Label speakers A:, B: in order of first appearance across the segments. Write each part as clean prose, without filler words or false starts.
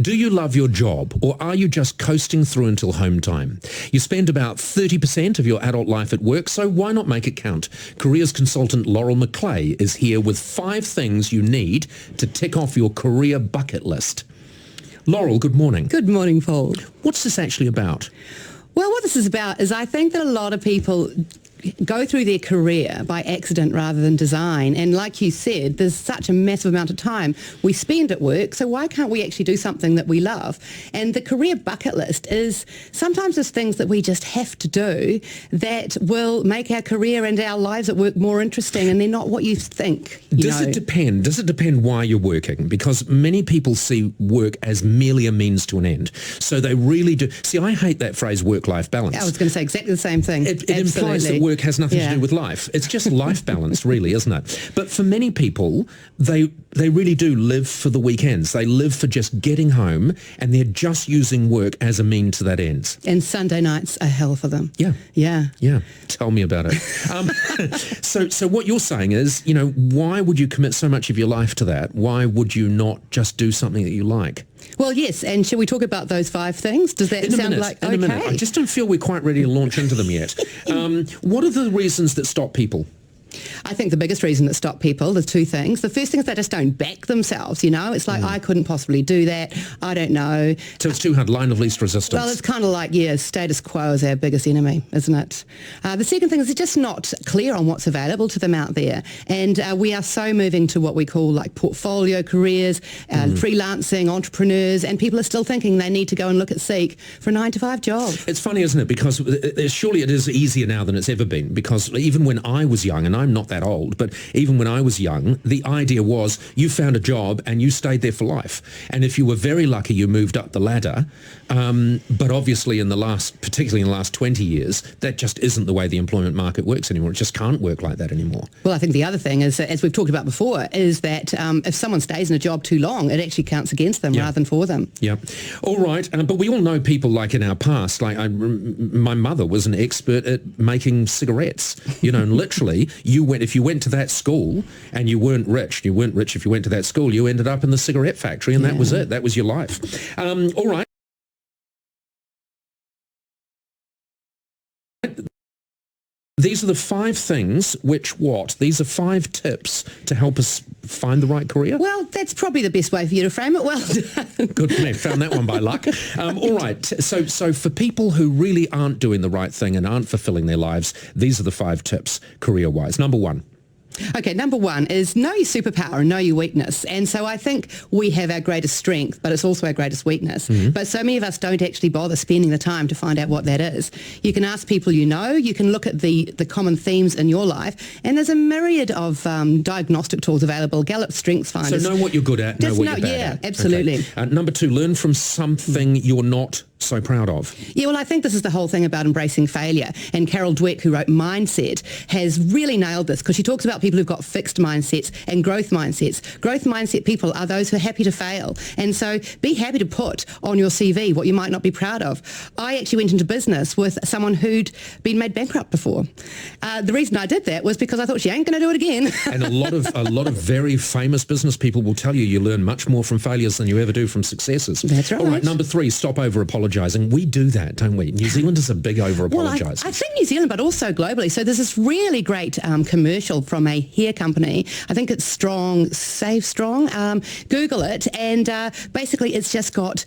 A: Do you love your job, or are you just coasting through until home time? You spend about 30% of your adult life at work, so why not make it count? Careers consultant Laurel McClay is here with 5 things you need to tick off your career bucket list. Laurel, good morning.
B: Good morning, Paul.
A: What's this actually about?
B: Well, what this is about is I think that a lot of people go through their career by accident rather than design. And like you said, there's such a massive amount of time we spend at work, so why can't we actually do something that we love? And the career bucket list is sometimes there's things that we just have to do that will make our career and our lives at work more interesting, and they're not what you think.
A: Does it depend? Does it depend why you're working? Because many people see work as merely a means to an end. So they really do. See, I hate that phrase work-life balance.
B: I was going to say exactly the same thing.
A: It implies that work has nothing to do with life. It's just life balance, really, isn't it? But for many people, they really do live for the weekends. They live for just getting home, and they're just using work as a means to that end.
B: And Sunday nights are hell for them.
A: Yeah.
B: Yeah.
A: Yeah. Tell me about it. So what you're saying is, why would you commit so much of your life to that? Why would you not just do something that you like?
B: Well, yes, and shall we talk about those 5 things? Does that sound like okay?
A: In a minute. I just don't feel we're quite ready to launch into them yet. What are the reasons that stop people?
B: I think the biggest reason that stop people, there's 2 things. The first thing is they just don't back themselves, It's like, I couldn't possibly do that. I don't know.
A: So it's too hard, line of least resistance.
B: Well, it's kind of like, status quo is our biggest enemy, isn't it? The second thing is they're just not clear on what's available to them out there. And we are so moving to what we call like portfolio careers, freelancing, entrepreneurs, and people are still thinking they need to go and look at Seek for a 9-to-5 job.
A: It's funny, isn't it? Because surely it is easier now than it's ever been, because even when I was young, and I'm not that old, but even when I was young, the idea was you found a job and you stayed there for life. And if you were very lucky, you moved up the ladder. But obviously particularly in the last 20 years, that just isn't the way the employment market works anymore. It just can't work like that anymore.
B: Well, I think the other thing is, as we've talked about before, is that if someone stays in a job too long, it actually counts against them rather than for them.
A: Yeah. All right. But we all know people like in our past, like my mother was an expert at making cigarettes, and literally if you went to that school and you weren't rich if you went to that school, you ended up in the cigarette factory, and that was it. That was your life. All right. These are the 5 things These are 5 tips to help us find the right career?
B: Well, that's probably the best way for you to frame it. Well done.
A: Good for me. Found that one by luck. All right. So for people who really aren't doing the right thing and aren't fulfilling their lives, these are the 5 tips career-wise. Number 1.
B: Okay, number 1 is know your superpower and know your weakness. And so I think we have our greatest strength, but it's also our greatest weakness. But so many of us don't actually bother spending the time to find out what that is. You can ask people you can look at the common themes in your life, and there's a myriad of diagnostic tools available, Gallup Strengths Finders.
A: So know what you're good at, know what you're bad at.
B: Yeah, absolutely.
A: Okay. Number 2, learn from something you're not so proud of.
B: Yeah, well, I think this is the whole thing about embracing failure. And Carol Dweck, who wrote Mindset, has really nailed this, because she talks about people who've got fixed mindsets and growth mindsets. Growth mindset people are those who are happy to fail. And so be happy to put on your CV what you might not be proud of. I actually went into business with someone who'd been made bankrupt before. The reason I did that was because I thought she ain't going to do it again.
A: And a lot of very famous business people will tell you learn much more from failures than you ever do from successes.
B: That's right.
A: All right, number 3, stop over-apologising. We do that, don't we? New Zealanders are big over-apologisers.
B: Well, I think New Zealand, but also globally. So there's this really great commercial from a hair company. I think it's Save Strong. Google it, and basically it's just got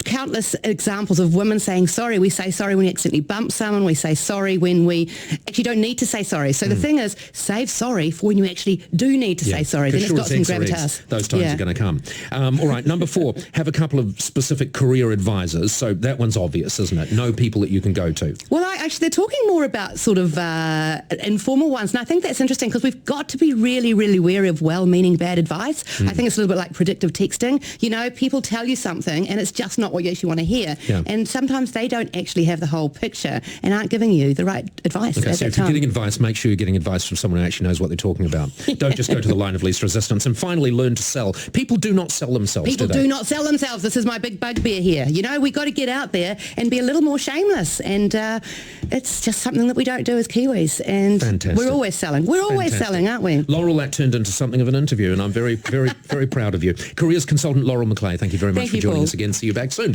B: countless examples of women saying sorry. We say sorry when we accidentally bump someone. We say sorry when we actually don't need to say sorry. So the thing is, save sorry for when you actually do need to say sorry. Then it's got some gravitas.
A: Those times are going to come. All right, number 4, have a couple of specific career advisors. So that one's obvious, isn't it? Know people that you can go to.
B: Well, they're talking more about sort of informal ones. And I think that's interesting, because we've got to be really, really wary of well-meaning bad advice. I think it's a little bit like predictive texting. People tell you something and it's just not what you actually want to hear.
A: Yeah.
B: And sometimes they don't actually have the whole picture and aren't giving you the right advice
A: Okay,
B: at
A: so
B: that
A: if you're
B: time.
A: getting advice, make sure you're getting advice from someone who actually knows what they're talking about. Don't just go to the line of least resistance. And finally, learn to sell. People do not sell themselves,
B: People
A: do they?
B: do not sell themselves. This is my big bugbear here. You know, we got to get out there and be a little more shameless. And it's just something that we don't do as Kiwis. And
A: Fantastic.
B: we're always selling. We're always
A: Fantastic.
B: selling, aren't we?
A: Laurel, that turned into something of an interview, and I'm very, very, very proud of you. Careers consultant Laurel McClay, thank you very much
B: Thank
A: for
B: you,
A: joining
B: Paul.
A: us again. See you back soon.